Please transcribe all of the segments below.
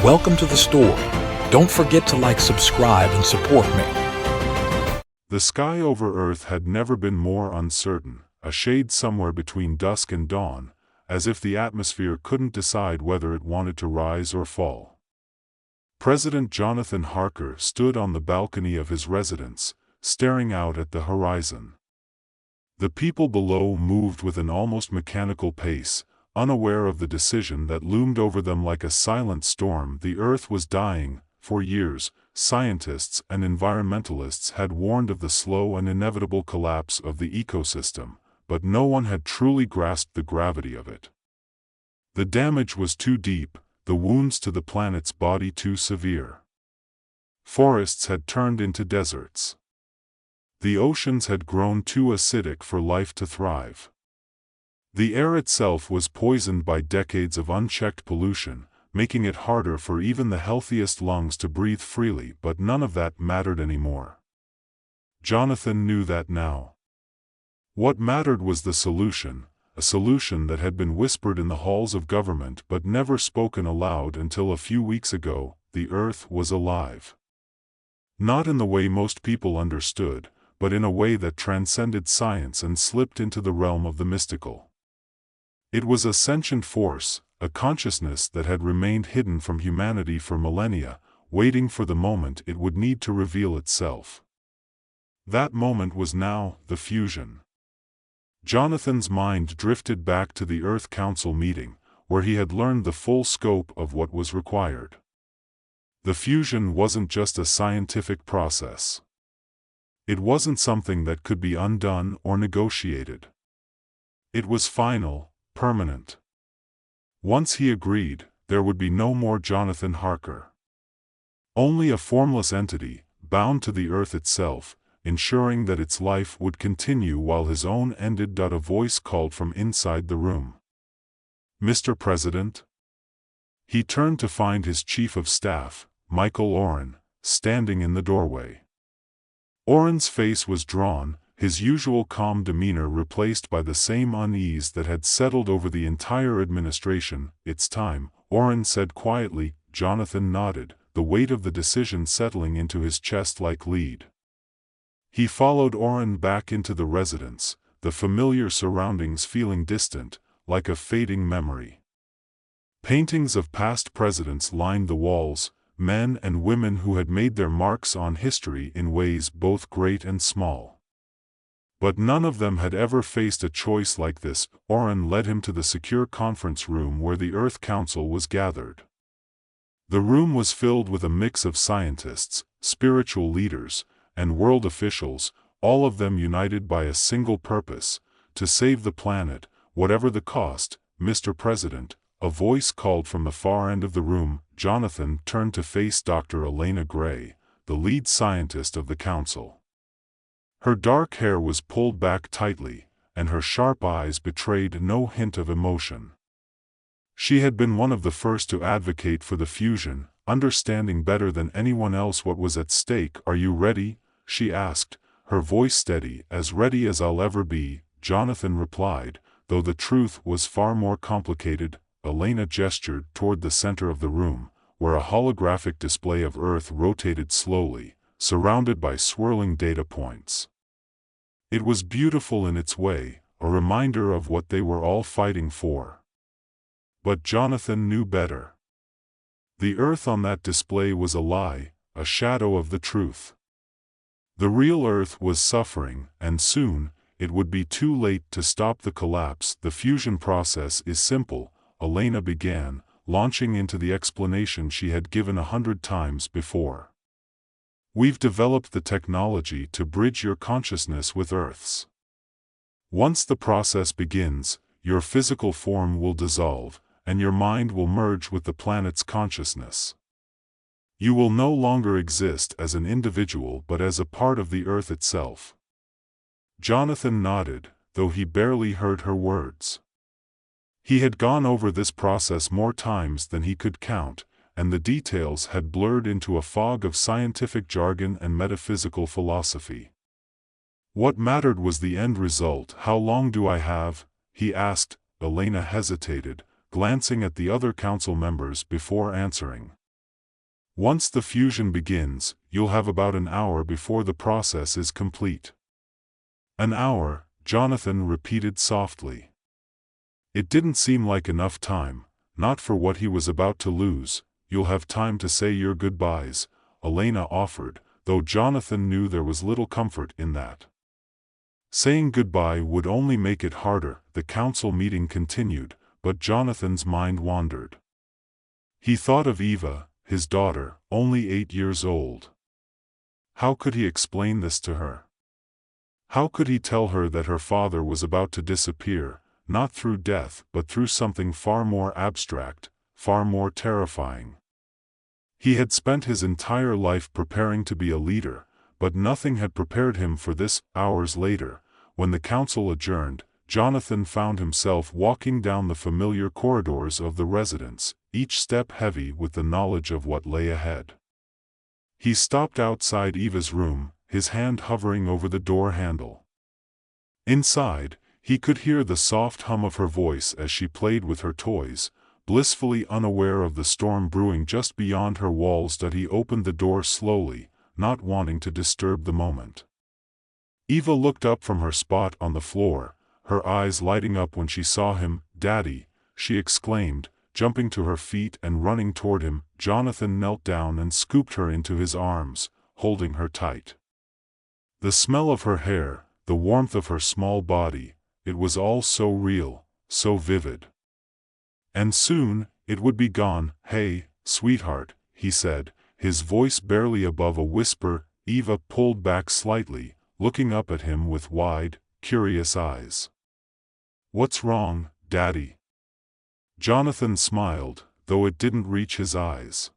Welcome to the story. Don't forget to like, subscribe, and support me. The sky over Earth had never been more uncertain, a shade somewhere between dusk and dawn, as if the atmosphere couldn't decide whether it wanted to rise or fall. President Jonathan Harker stood on the balcony of his residence, staring out at the horizon. The people below moved with an almost mechanical pace, unaware of the decision that loomed over them like a silent storm. The Earth was dying. For years, scientists and environmentalists had warned of the slow and inevitable collapse of the ecosystem, but no one had truly grasped the gravity of it. The damage was too deep, the wounds to the planet's body too severe. Forests had turned into deserts. The oceans had grown too acidic for life to thrive. The air itself was poisoned by decades of unchecked pollution, making it harder for even the healthiest lungs to breathe freely, but none of that mattered anymore. Jonathan knew that now. What mattered was the solution, a solution that had been whispered in the halls of government but never spoken aloud until a few weeks ago. The Earth was alive. Not in the way most people understood, but in a way that transcended science and slipped into the realm of the mystical. It was a sentient force, a consciousness that had remained hidden from humanity for millennia, waiting for the moment it would need to reveal itself. That moment was now, the fusion. Jonathan's mind drifted back to the Earth Council meeting, where he had learned the full scope of what was required. The fusion wasn't just a scientific process. It wasn't something that could be undone or negotiated. It was final, permanent. Once he agreed, there would be no more Jonathan Harker. Only a formless entity, bound to the Earth itself, ensuring that its life would continue while his own ended. A voice called from inside the room. "Mr. President?" He turned to find his chief of staff, Michael Oren, standing in the doorway. Oren's face was drawn, his usual calm demeanor replaced by the same unease that had settled over the entire administration. "It's time," Oren said quietly. Jonathan nodded, the weight of the decision settling into his chest like lead. He followed Oren back into the residence, the familiar surroundings feeling distant, like a fading memory. Paintings of past presidents lined the walls, men and women who had made their marks on history in ways both great and small. But none of them had ever faced a choice like this. Oren led him to the secure conference room where the Earth Council was gathered. The room was filled with a mix of scientists, spiritual leaders, and world officials, all of them united by a single purpose: to save the planet, whatever the cost. "Mr. President," a voice called from the far end of the room. Jonathan turned to face Dr. Elena Gray, the lead scientist of the council. Her dark hair was pulled back tightly, and her sharp eyes betrayed no hint of emotion. She had been one of the first to advocate for the fusion, understanding better than anyone else what was at stake. "Are you ready?" she asked, her voice steady. "As ready as I'll ever be," Jonathan replied, though the truth was far more complicated. Elena gestured toward the center of the room, where a holographic display of Earth rotated slowly, surrounded by swirling data points. It was beautiful in its way, a reminder of what they were all fighting for. But Jonathan knew better. The Earth on that display was a lie, a shadow of the truth. The real Earth was suffering, and soon, it would be too late to stop the collapse. "The fusion process is simple," Elena began, launching into the explanation she had given 100 times before. "We've developed the technology to bridge your consciousness with Earth's. Once the process begins, your physical form will dissolve, and your mind will merge with the planet's consciousness. You will no longer exist as an individual but as a part of the Earth itself." Jonathan nodded, though he barely heard her words. He had gone over this process more times than he could count, and the details had blurred into a fog of scientific jargon and metaphysical philosophy. What mattered was the end result. "How long do I have?" he asked. Elena hesitated, glancing at the other council members before answering. Once the fusion begins, you'll have about an hour before the process is complete. An hour, Jonathan repeated softly. It didn't seem like enough time, not for what he was about to lose. You'll have time to say your goodbyes, Elena offered, though Jonathan knew there was little comfort in that. Saying goodbye would only make it harder. The council meeting continued, but Jonathan's mind wandered. He thought of Eva, his daughter, only 8 years old. How could he explain this to her? How could he tell her that her father was about to disappear, not through death but through something far more abstract, far more terrifying? He had spent his entire life preparing to be a leader, but nothing had prepared him for this. Hours later, when the council adjourned, Jonathan found himself walking down the familiar corridors of the residence, each step heavy with the knowledge of what lay ahead. He stopped outside Eva's room, his hand hovering over the door handle. Inside, he could hear the soft hum of her voice as she played with her toys, blissfully unaware of the storm brewing just beyond her walls. That he opened the door slowly, not wanting to disturb the moment. Eva looked up from her spot on the floor, her eyes lighting up when she saw him. "Daddy," she exclaimed, jumping to her feet and running toward him. Jonathan knelt down and scooped her into his arms, holding her tight. The smell of her hair, the warmth of her small body, it was all so real, so vivid. And soon, it would be gone. "Hey, sweetheart," he said, his voice barely above a whisper. Eva pulled back slightly, looking up at him with wide, curious eyes. "What's wrong, Daddy?" Jonathan smiled, though it didn't reach his eyes.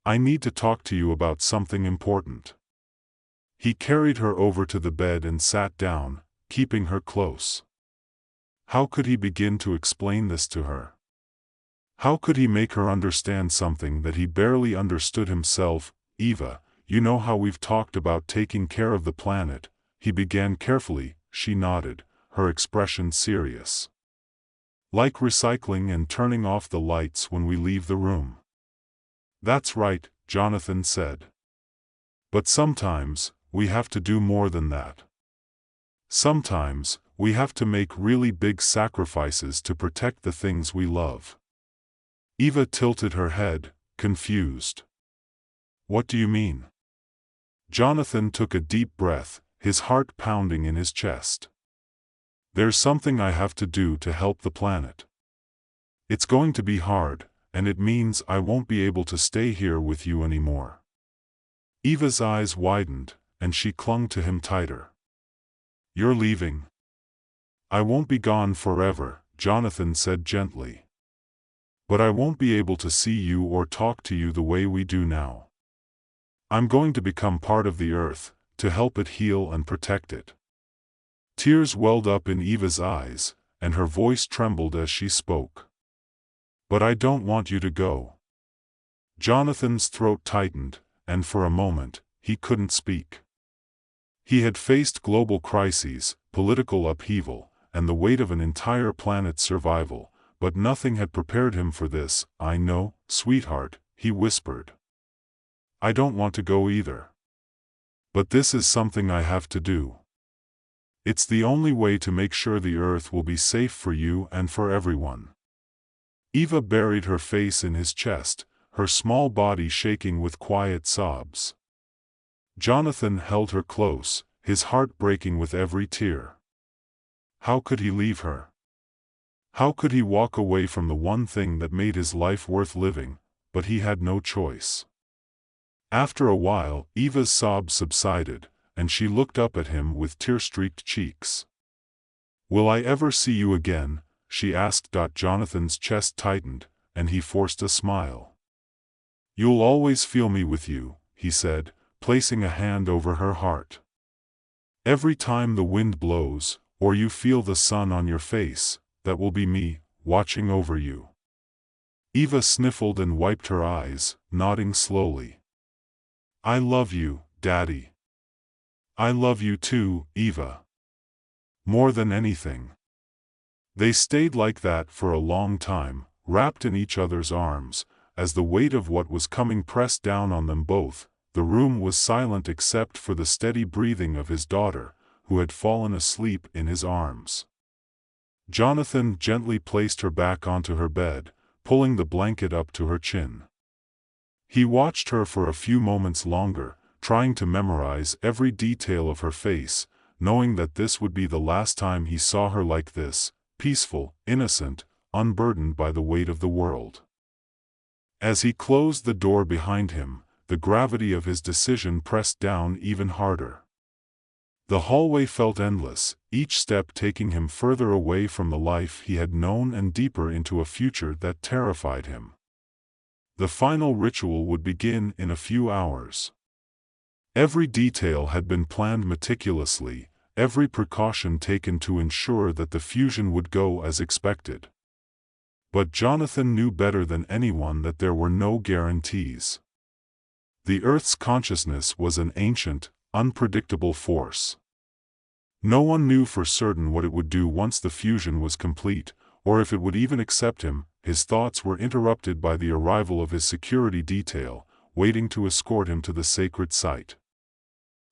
"I need to talk to you about something important." He carried her over to the bed and sat down, keeping her close. How could he begin to explain this to her? How could he make her understand something that he barely understood himself? "Eva, you know how we've talked about taking care of the planet," he began carefully. She nodded, her expression serious. "Like recycling and turning off the lights when we leave the room." "That's right," Jonathan said. "But sometimes, we have to do more than that. Sometimes, we have to make really big sacrifices to protect the things we love." Eva tilted her head, confused. "What do you mean?" Jonathan took a deep breath, his heart pounding in his chest. "There's something I have to do to help the planet. It's going to be hard, and it means I won't be able to stay here with you anymore." Eva's eyes widened, and she clung to him tighter. "You're leaving?" "I won't be gone forever," Jonathan said gently. "But I won't be able to see you or talk to you the way we do now. I'm going to become part of the earth, to help it heal and protect it." Tears welled up in Eva's eyes, and her voice trembled as she spoke. "But I don't want you to go." Jonathan's throat tightened, and for a moment, he couldn't speak. He had faced global crises, political upheaval, and the weight of an entire planet's survival, but nothing had prepared him for this. "I know, sweetheart," he whispered. "I don't want to go either. But this is something I have to do. It's the only way to make sure the earth will be safe for you and for everyone." Eva buried her face in his chest, her small body shaking with quiet sobs. Jonathan held her close, his heart breaking with every tear. How could he leave her? How could he walk away from the one thing that made his life worth living? But he had no choice. After a while, Eva's sobs subsided, and she looked up at him with tear-streaked cheeks. "Will I ever see you again?" she asked. Jonathan's chest tightened, and he forced a smile. "You'll always feel me with you," he said, placing a hand over her heart. "Every time the wind blows, or you feel the sun on your face, that will be me, watching over you." Eva sniffled and wiped her eyes, nodding slowly. "I love you, Daddy." "I love you too, Eva. More than anything." They stayed like that for a long time, wrapped in each other's arms, as the weight of what was coming pressed down on them both. The room was silent except for the steady breathing of his daughter, who had fallen asleep in his arms. Jonathan gently placed her back onto her bed, pulling the blanket up to her chin. He watched her for a few moments longer, trying to memorize every detail of her face, knowing that this would be the last time he saw her like this, peaceful, innocent, unburdened by the weight of the world. As he closed the door behind him, the gravity of his decision pressed down even harder. The hallway felt endless, each step taking him further away from the life he had known and deeper into a future that terrified him. The final ritual would begin in a few hours. Every detail had been planned meticulously, every precaution taken to ensure that the fusion would go as expected. But Jonathan knew better than anyone that there were no guarantees. The Earth's consciousness was an ancient, unpredictable force. No one knew for certain what it would do once the fusion was complete, or if it would even accept him. His thoughts were interrupted by the arrival of his security detail, waiting to escort him to the sacred site.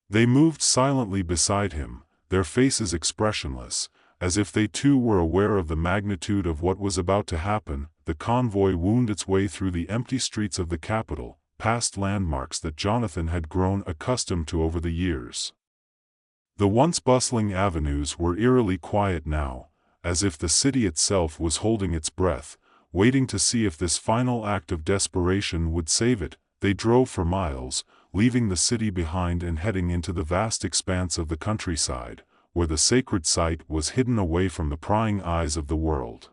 They moved silently beside him, their faces expressionless, as if they too were aware of the magnitude of what was about to happen. The convoy wound its way through the empty streets of the capital, past landmarks that Jonathan had grown accustomed to over the years. The once bustling avenues were eerily quiet now, as if the city itself was holding its breath, waiting to see if this final act of desperation would save it. They drove for miles, leaving the city behind and heading into the vast expanse of the countryside, where the sacred site was hidden away from the prying eyes of the world.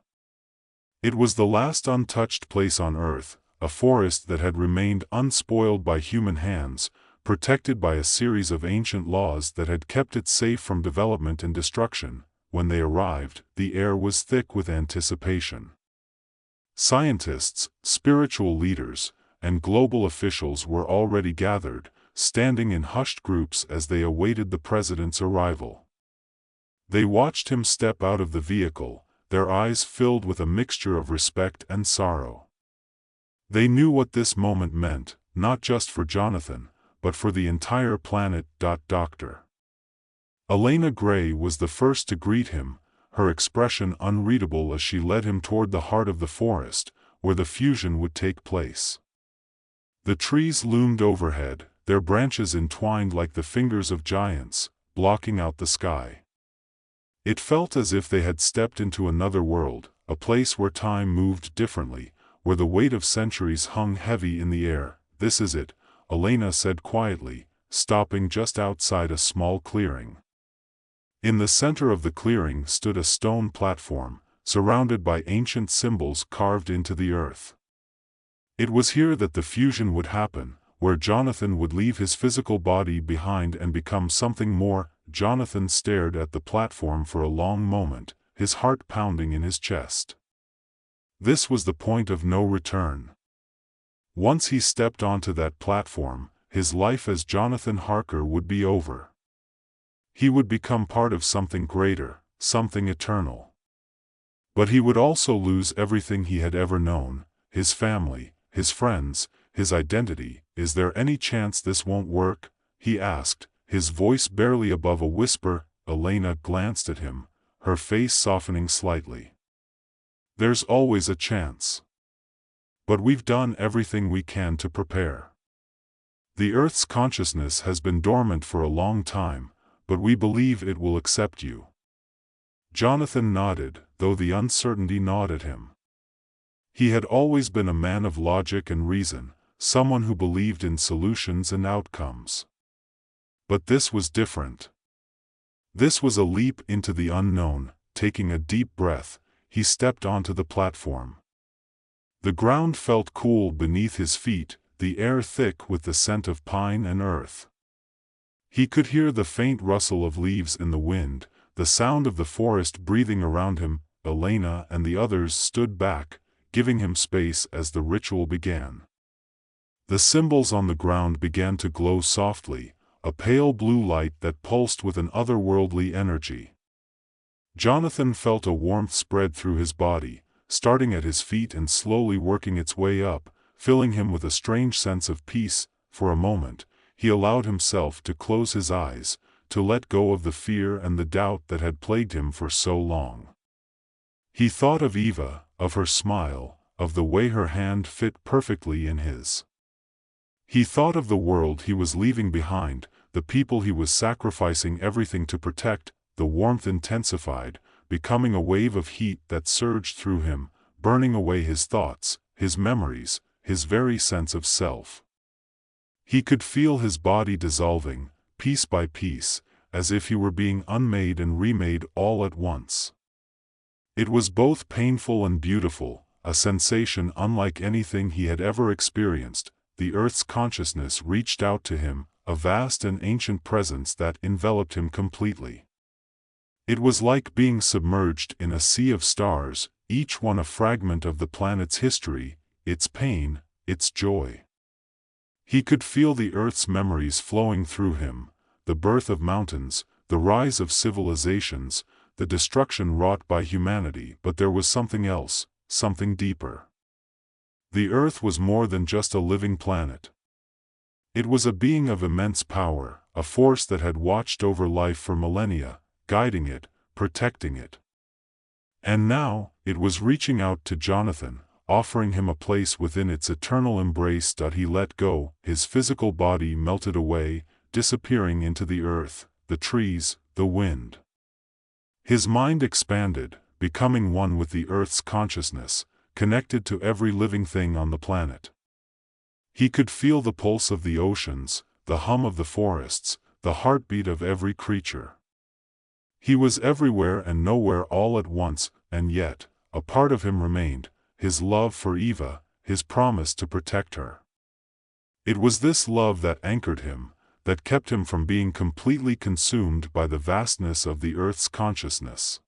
It was the last untouched place on Earth, a forest that had remained unspoiled by human hands, protected by a series of ancient laws that had kept it safe from development and destruction. When they arrived, the air was thick with anticipation. Scientists, spiritual leaders, and global officials were already gathered, standing in hushed groups as they awaited the president's arrival. They watched him step out of the vehicle, their eyes filled with a mixture of respect and sorrow. They knew what this moment meant, not just for Jonathan, but for the entire planet. Dr. Elena Gray was the first to greet him, her expression unreadable as she led him toward the heart of the forest, where the fusion would take place. The trees loomed overhead, their branches entwined like the fingers of giants, blocking out the sky. It felt as if they had stepped into another world, a place where time moved differently, where the weight of centuries hung heavy in the air. "This is it," Elena said quietly, stopping just outside a small clearing. In the center of the clearing stood a stone platform, surrounded by ancient symbols carved into the earth. It was here that the fusion would happen, where Jonathan would leave his physical body behind and become something more. Jonathan stared at the platform for a long moment, his heart pounding in his chest. This was the point of no return. Once he stepped onto that platform, his life as Jonathan Harker would be over. He would become part of something greater, something eternal. But he would also lose everything he had ever known, his family, his friends, his identity. "Is there any chance this won't work?" he asked, his voice barely above a whisper. Elena glanced at him, her face softening slightly. "There's always a chance. But we've done everything we can to prepare. The Earth's consciousness has been dormant for a long time, but we believe it will accept you." Jonathan nodded, though the uncertainty gnawed at him. He had always been a man of logic and reason, someone who believed in solutions and outcomes. But this was different. This was a leap into the unknown. Taking a deep breath, he stepped onto the platform. The ground felt cool beneath his feet, the air thick with the scent of pine and earth. He could hear the faint rustle of leaves in the wind, the sound of the forest breathing around him. Elena and the others stood back, giving him space as the ritual began. The symbols on the ground began to glow softly, a pale blue light that pulsed with an otherworldly energy. Jonathan felt a warmth spread through his body, starting at his feet and slowly working its way up, filling him with a strange sense of peace. For a moment, he allowed himself to close his eyes, to let go of the fear and the doubt that had plagued him for so long. He thought of Eva, of her smile, of the way her hand fit perfectly in his. He thought of the world he was leaving behind, the people he was sacrificing everything to protect. The warmth intensified, becoming a wave of heat that surged through him, burning away his thoughts, his memories, his very sense of self. He could feel his body dissolving, piece by piece, as if he were being unmade and remade all at once. It was both painful and beautiful, a sensation unlike anything he had ever experienced. The Earth's consciousness reached out to him, a vast and ancient presence that enveloped him completely. It was like being submerged in a sea of stars, each one a fragment of the planet's history, its pain, its joy. He could feel the Earth's memories flowing through him, the birth of mountains, the rise of civilizations, the destruction wrought by humanity. But there was something else, something deeper. The Earth was more than just a living planet. It was a being of immense power, a force that had watched over life for millennia, guiding it, protecting it. And now, it was reaching out to Jonathan, offering him a place within its eternal embrace. He let go, his physical body melted away, disappearing into the earth, the trees, the wind. His mind expanded, becoming one with the Earth's consciousness, connected to every living thing on the planet. He could feel the pulse of the oceans, the hum of the forests, the heartbeat of every creature. He was everywhere and nowhere all at once, and yet, a part of him remained, his love for Eva, his promise to protect her. It was this love that anchored him, that kept him from being completely consumed by the vastness of the Earth's consciousness.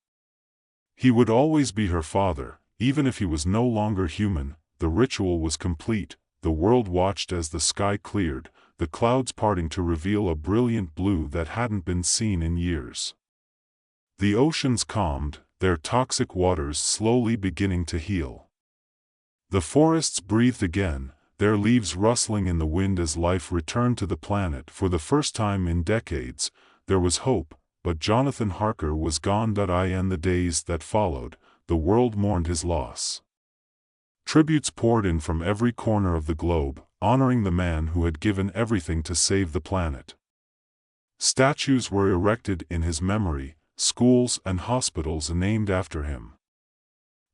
He would always be her father, even if he was no longer human. The ritual was complete, the world watched as the sky cleared, the clouds parting to reveal a brilliant blue that hadn't been seen in years. The oceans calmed, their toxic waters slowly beginning to heal. The forests breathed again, their leaves rustling in the wind as life returned to the planet. For the first time in decades, there was hope, but Jonathan Harker was gone. In the days that followed, the world mourned his loss. Tributes poured in from every corner of the globe, honoring the man who had given everything to save the planet. Statues were erected in his memory, schools and hospitals named after him.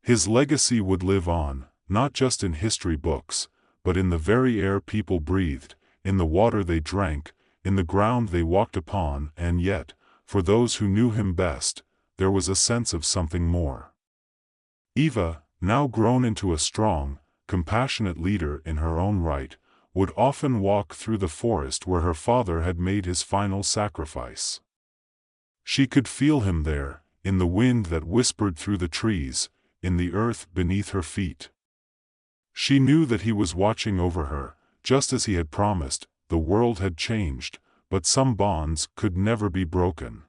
His legacy would live on, not just in history books, but in the very air people breathed, in the water they drank, in the ground they walked upon. And yet, for those who knew him best, there was a sense of something more. Eva, now grown into a strong, compassionate leader in her own right, would often walk through the forest where her father had made his final sacrifice. She could feel him there, in the wind that whispered through the trees, in the earth beneath her feet. She knew that he was watching over her, just as he had promised. The world had changed, but some bonds could never be broken.